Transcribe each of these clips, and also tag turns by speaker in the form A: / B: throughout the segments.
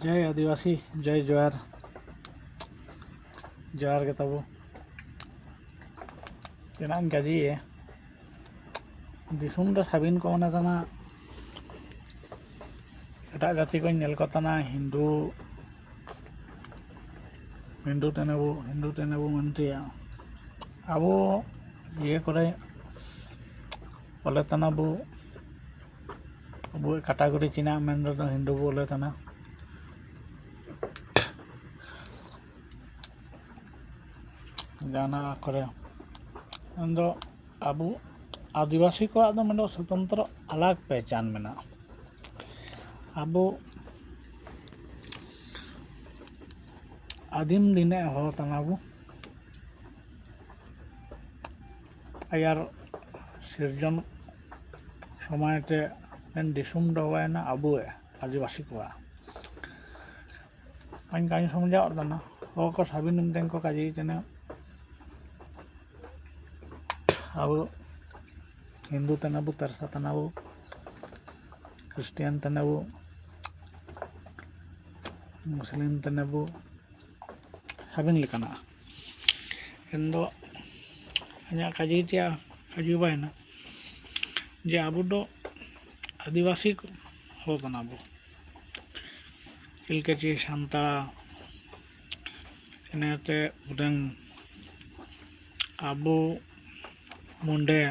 A: जय आदिवासी जय जोहार जोहार के तबो तेनाम गाजी दिसुम रे साबिन को मने तना एटा जाति को नेल को तना हिंदू तेनेबो मनते आबो ये करे बोले तना बो अब कैटेगरी चिना मेन रे हिंदू बोले तना जाना करे अंदो अब आदिवासी को आदो मेन स्वतंत्र अलग पहचान मेना अब आदिम दिने हो तनाबो यार सिरजन समायते दिसुम दवायना अब आदिवासी को अन काई समझा तना हो को साबिन को काजी तेने अब हिंदू तनाबो तरसा तनाबो क्रिश्चियन तनाबो मुस्लिम तनाबो साबिन लेकाना इन्दो अना काजीतिया काजी बायना जे अब दो आदिवासी हो तनाबो इलकेची शांता इनाते उदंग अब मुंडे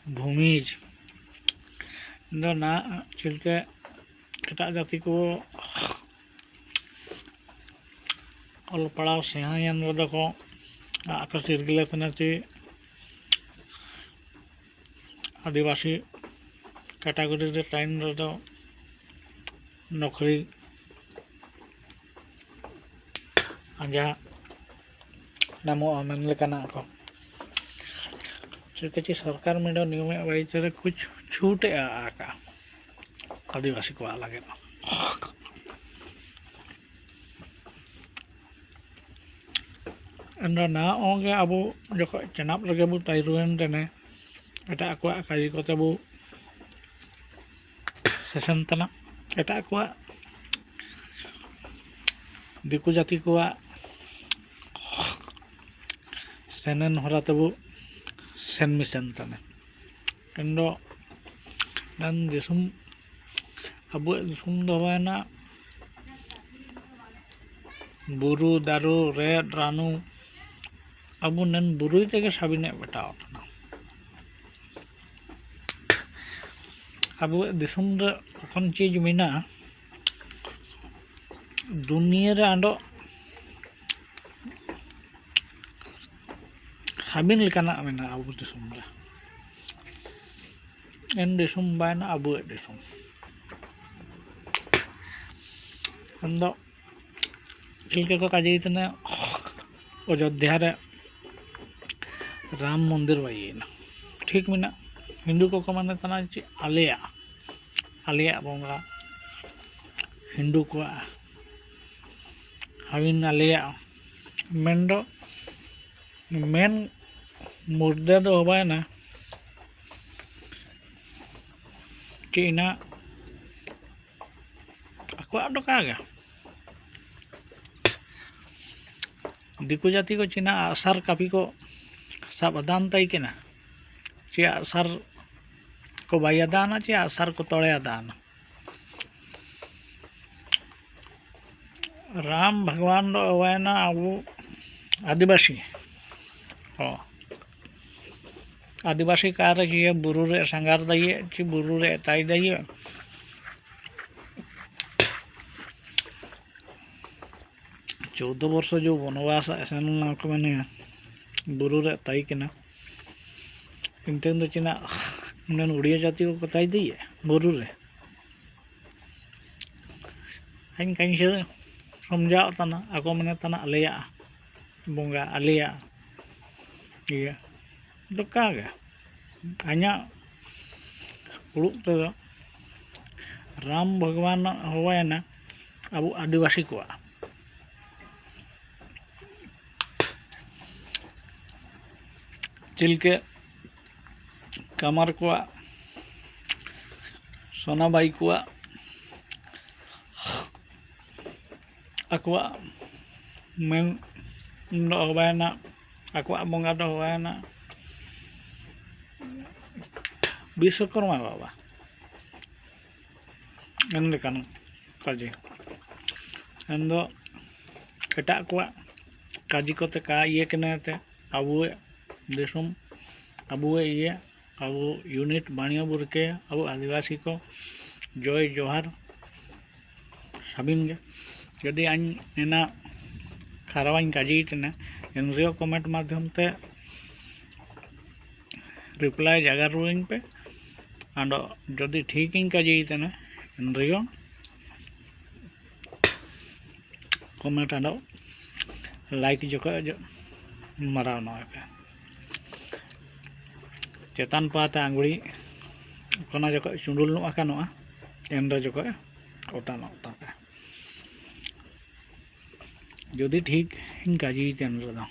A: भूमिज इन्दो ना चिलके एटा जाति को ऑल पड़ाव सेहायन को आका सिरगिले तनाची आदिवासी कैटेगरी रे टाइम रे दो नौकरी आजा नामो अमन लेकाना को चिलकेची सरकार में नियम वाइज रे कुछ छूट आका आदिवासी को लगे ना ओगे अब जो चनाप लगे बो ताइरुएन तेने एटा को काजी कोते बो सेशन तना एटा को दिकु जाति को सेनन हरा तबो सेन मिशन तने इन्दो dan दिसुम अब दिसुम दवायना बुरु दारू रेड रानू अब नन बुरु तेगे साबिने बेटाव तना अब दिसुम रे कोन चीज मिना दुनिया रे आंडो साबिन लेकाना मेना अब दिसुम रे एन दिसुम बायना अब दिसुम अंदो चिलके को काजी तने अयोध्या रे राम मंदिर बाईना ठीक मिना हिंदू को माने तना आलिया बोंगा हिंदू को हाविन आलिया मेंडो मेन मुर्दे दो बायना चीना ako ado kaga दिकु जाति को चीना आसार काफी को सब अदान तय के ना चे आसार को बाई अदाना चे आसार को तोड़े अदान राम भगवान दो अवायना अब आदिवासी हो आदिवासी कार चे बुरु रे संगार दइए चे बुरु रे ताई दइए चौदह वर्ष जो वनवास सेना को मैंने बुरु रे ताई केना इंतेन दो चिना नन उड़िया जाति को कताई दिए बुरु रे हन कहीं से समझाओ तना आको मैंने तना आलिया बोंगा आलिया ये तो कागे अना उड़ुक तो राम भगवान हवायना अब आदिवासी को चिलके कमर को सोनाबाई को आकुआ मेन हवाना आकुआ बंगा हवाना विश्वकर्मा बाबा एनलेकान काजी एन दो एटा को काजी कोते का ये कनेते अबु देशम अबु ये अबु यूनिट बाणिया बुरके अबु आदिवासी को जय जोहार साबिन गे यदि आना खारावाइन काजी तने एन रियो कमेंट माध्यम ते रिप्लाई जगह रुइन पे आंडो जदि ठीक इन काजी तने एन रियो कमेंट आंडो लाइक जोको माराव नय पे चेतान पाते आंगुड़ी कोना जोको चुंडुल नो आकानोआ एनरे जोको ओटानो तापे जदि ठीक इन काजी तेन रदो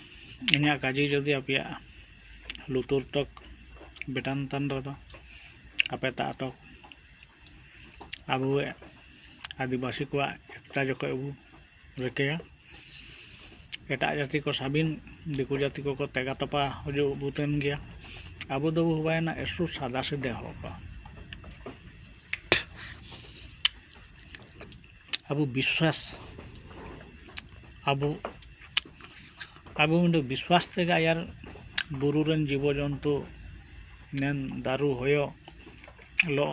A: इन्या काजी जदि अपया लुतुर तक बेटान तान रदो आपे ता तक अबु आदिवासी को एकटा जोको अबु रेकेया एटा जाति को साबिन दिकु जाति को तेगा तपा जो बुतेन गया अबु दो हुआना एसु सादा सीधे होगा अबु विश्वास अबु अबु विश्वास तेगा यार बुरुरन जीव जंतु नेन दारू होयो लो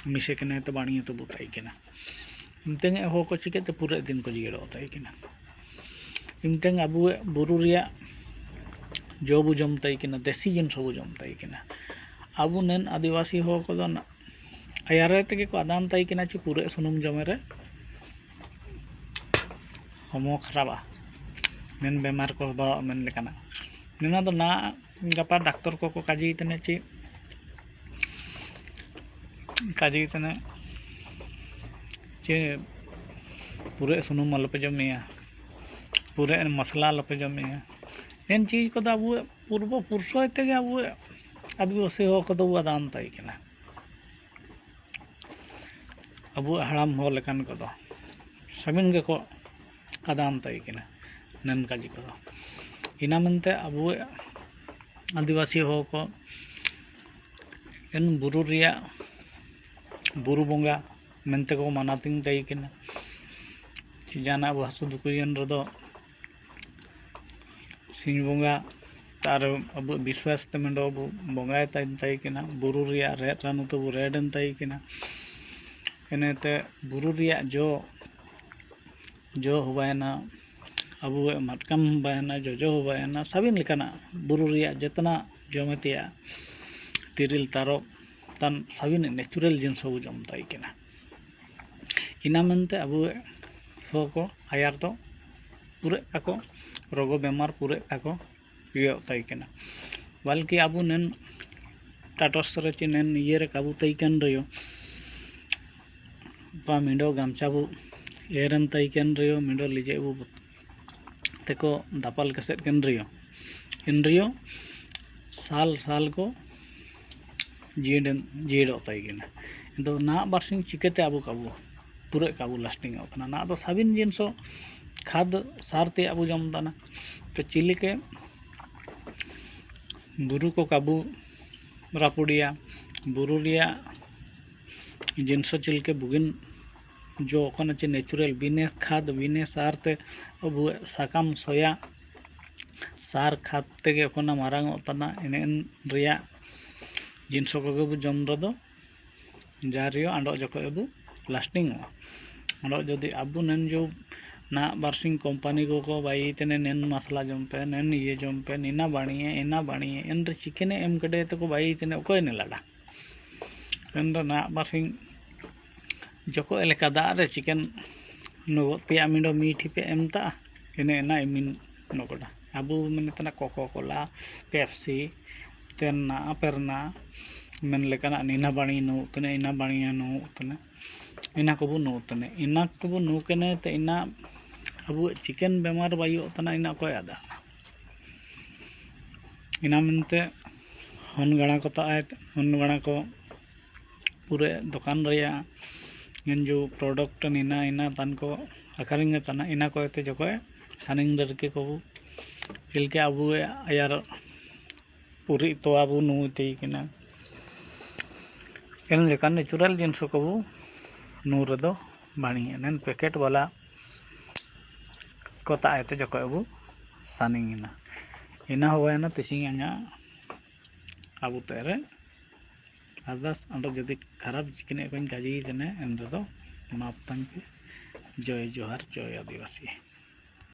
A: मिसे कने तो बाणी तो बुताई केना इंतेंगे हो को चिकेते पूरे दिन को जिगेड़ो ताई केना इंतेंगे अबु बुरु रिया जो बु जम ताई केना देसी जिन सब जम ताई केना अबु नेन आदिवासी हो को दन अयारे तेगे को आदान ताई केना ची पूरे सुनुम जमेरे होमो खराबा नेन बेमार को बा मेन लेकाना नेना तो ना गपा डॉक्टर को काजी तने ची काजी तने चे पूरे सुनुम अलपे जमेया पूरे मसला अलपे जमेया एन चीज को अब पूर्व पुरुषों तेगे अब आदिवासी हो को आदान ताई केना अब हाड़ाम हो लेकान को साबिन गे को आदान ताई केना नन काजी को इना मनते अब आदिवासी हो को एन बुरु रिया बुरु बोंगा मेनते को मानातिंग ताई केना जाना अब हासु दुकुयन रदो सिंह बोंगा तार अब विश्वास ते मेंडो अब बोंगाय ताई केना बुरु रिया रेड रानु तो रेडन ताई केना एनेते बुरु रिया जो हुआना अब मटकम हुआना जो हुआना साबिन लेकाना बुरु रिया जितना जमतिया तिरिल तारो तान साबिन नेचुरल जिन सब जम ताई केना इना मनते अब हो को आयार तो पूरे ako रोग बेमार पूरे ako ये ताई केना बल्कि अब नेन टाटस रे ची नेन ये रे काबू ताई केन रयो पा मिंडो गामचाबू एरन ताई केन रयो मिंडो लिजे बु तेको दापाल कसेट केन रयो इन रयो साल साल को जीडो ताई केना तो ना बारसिंग चिकेते अब काबू पूरे काबू लास्टिंग होना ना तो साबिन जिनसो खाद सारते अब जम दाना तो चिली के बुरु को काबू रापुड़िया बुरु रिया जिनसो चिलके बुगिन जो ओकना चे नेचुरल बिने खाद बिने सारते अब साकाम सोया सार खाद तेगे ओकना मारांग तना एनेन रिया जिनसो को बु जम रदो जारियो आंडो जको अब लास्टिंग आंडो जदि अब नेन जो ना बारसिंग कंपनी को बाई तेने नेन मसला जमपे नेन ये जमपे इना बाणिए एन रे चिकेने एम कड़े तो को बाई तेने ओको ने लाडा एन रे ना बारसिंग जको एलेका दा रे चिकेन नो पे मिंडो मीठी पे एमता एने ना एमिन नोकोडा अब मेने तना कोको कोला पेप्सी तेना पेरना मेन लेकाना इना बाणी नो तने इना बाणिया नो तने इना को बु नो तने इना को बु नो केने ते इना अब चिकेन बेमार बायो तना इना को आदा इना मनते हन गणा को ताए हन गणा को पूरे दुकान रहा जो प्रोडक्ट इना इना तान को अखरिंग तना इना को जो सानिंग दरके को चिलके अब यार पूरी तो अब नुते किना इन लेकिन नेचुरल जिनस को नूर दो बाणी नन पैकेट वाला को ताते जो अब सानिंग इना होना तिसिंग अब तेरे अरदास अंडो जदि खराब चिकने को गाजी देने एन रेदो माफ तांके जय जोहार जय आदिवासी।